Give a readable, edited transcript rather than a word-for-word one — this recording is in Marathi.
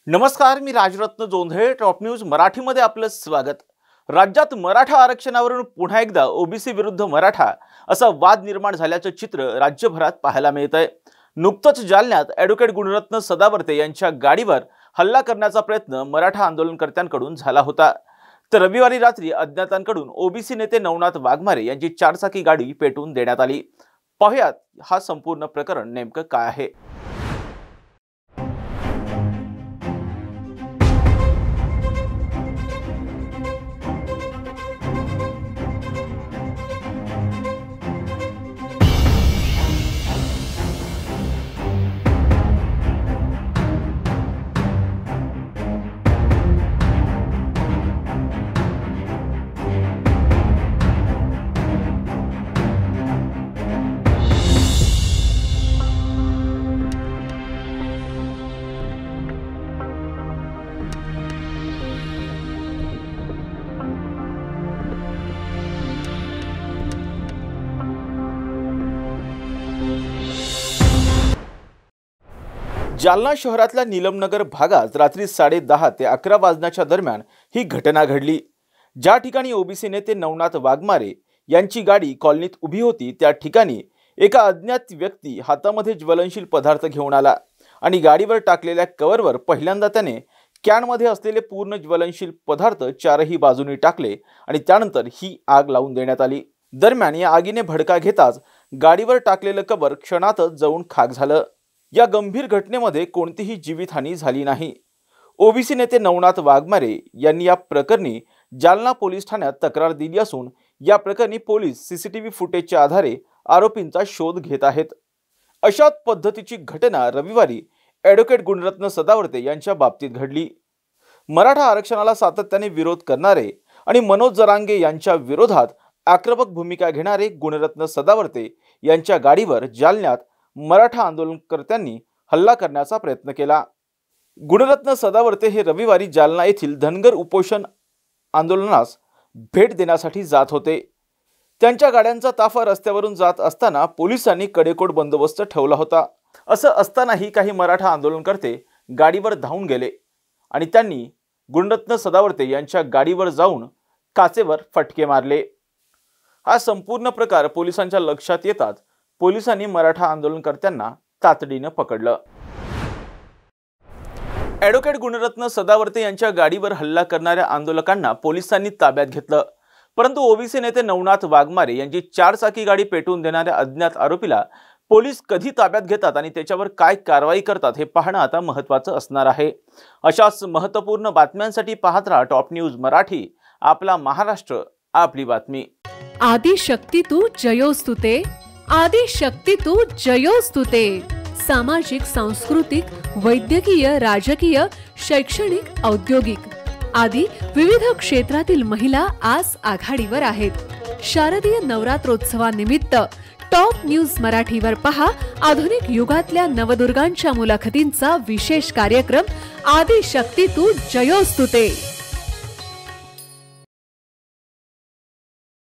नमस्कार, मी राजरत्न जोंधळे. टॉप न्यूज मराठीमध्ये आपलं स्वागत. राज्यात मराठा आरक्षणावरून पुन्हा एकदा ओबीसी विरुद्ध मराठा असा वाद निर्माण झाल्याचं चित्र राज्यभरात पाहायला मिळतंय. नुकतंच जालन्यात ॲडव्होकेट गुणरत्न सदावर्ते यांच्या गाडीवर हल्ला करण्याचा प्रयत्न मराठा आंदोलनकर्त्यांकडून झाला होता. तर रविवारी रात्री अज्ञातांकडून ओबीसी नेते नवनाथ वाघमारे यांची चारचाकी गाडी पेटवून देण्यात आली. पाहुयात हा संपूर्ण प्रकरण नेमकं काय आहे. जालना शहरातल्या नीलमनगर भागात रात्री 10:30 ते 11 वाजण्याच्या दरम्यान ही घटना घडली. ज्या ठिकाणी ओबीसी नेते नवनाथ वाघमारे यांची गाडी कॉलनीत उभी होती त्या ठिकाणी एका अज्ञात व्यक्ती हातामध्ये ज्वलनशील पदार्थ घेऊन आला आणि गाडीवर टाकलेल्या कव्हरवर पहिल्यांदा त्याने कॅनमध्ये असलेले पूर्ण ज्वलनशील पदार्थ चारही बाजूनी टाकले आणि त्यानंतर ही आग लावून देण्यात आली. दरम्यान या आगीने भडका घेताच गाडीवर टाकलेलं कव्हर क्षणातच जळून खाक झालं. या गंभीर घटनेमध्ये कोणतीही जीवितहानी झाली नाही. ओबीसी नेते नवनाथ वाघमारे यांनी या प्रकरणी जालना पोलीस ठाण्यात तक्रार दिली असून या प्रकरणी पोलीस सीसीटीव्ही फुटेजच्या आधारे आरोपींचा शोध घेत आहेत. अशाच पद्धतीची घटना रविवारी ॲडव्होकेट गुणरत्न सदावर्ते यांच्या बाबतीत घडली. मराठा आरक्षणाला सातत्याने विरोध करणारे आणि मनोज जरांगे यांच्या विरोधात आक्रमक भूमिका घेणारे गुणरत्न सदावर्ते यांच्या गाडीवर जालन्यात मराठा आंदोलनकर्त्यांनी हल्ला करण्याचा प्रयत्न केला. गुणरत्न सदावर्ते हे रविवारी जालना येथील धनगर उपोषण आंदोलनास भेट देण्यासाठी जात होते. त्यांच्या गाड्यांचा ताफा रस्त्यावरून जात असताना पोलिसांनी कडेकोट बंदोबस्त ठेवला होता. असं असतानाही काही मराठा आंदोलनकर्ते गाडीवर धावून गेले आणि त्यांनी गुणरत्न सदावर्ते यांच्या गाडीवर जाऊन काचेवर फटके मारले. हा संपूर्ण प्रकार पोलिसांच्या लक्षात येतात पोलिसांनी मराठा आंदोलनकर्त्यांना तातडीने पकडलं. ॲडव्होकेट गुणरत्न सदावर्ते यांच्या गाडीवर हल्ला करणाऱ्या आंदोलकांना पोलिसांनी ताब्यात घेतलं. परंतु ओबीसी नेते नवनाथ वाघमारे यांची चारचाकी गाडी पेटवून देणाऱ्या अज्ञात आरोपीला पोलीस कधी ताब्यात घेतात आणि त्याच्यावर काय कारवाई करतात हे पाहणं आता महत्त्वाचं असणार आहे. अशाच महत्त्वपूर्ण बातम्यांसाठी पाहत राहा टॉप न्यूज मराठी. आपला महाराष्ट्र, आपली बातमी. आदिशक्ती तू जयोस्तुते, आदिशक्ती तू जयोस्तुते. सामाजिक, सांस्कृतिक, वैद्यकीय, राजकीय, शैक्षणिक, औद्योगिक आदी विविध क्षेत्रातील महिला आज आघाडीवर आहेत. शारदीय नवरात्रोत्सवानिमित्त टॉप न्यूज मराठीवर पहा आधुनिक युगातल्या नवदुर्गांच्या मुलाखतींचा विशेष कार्यक्रम आदिशक्ती तू जयोस्तुते.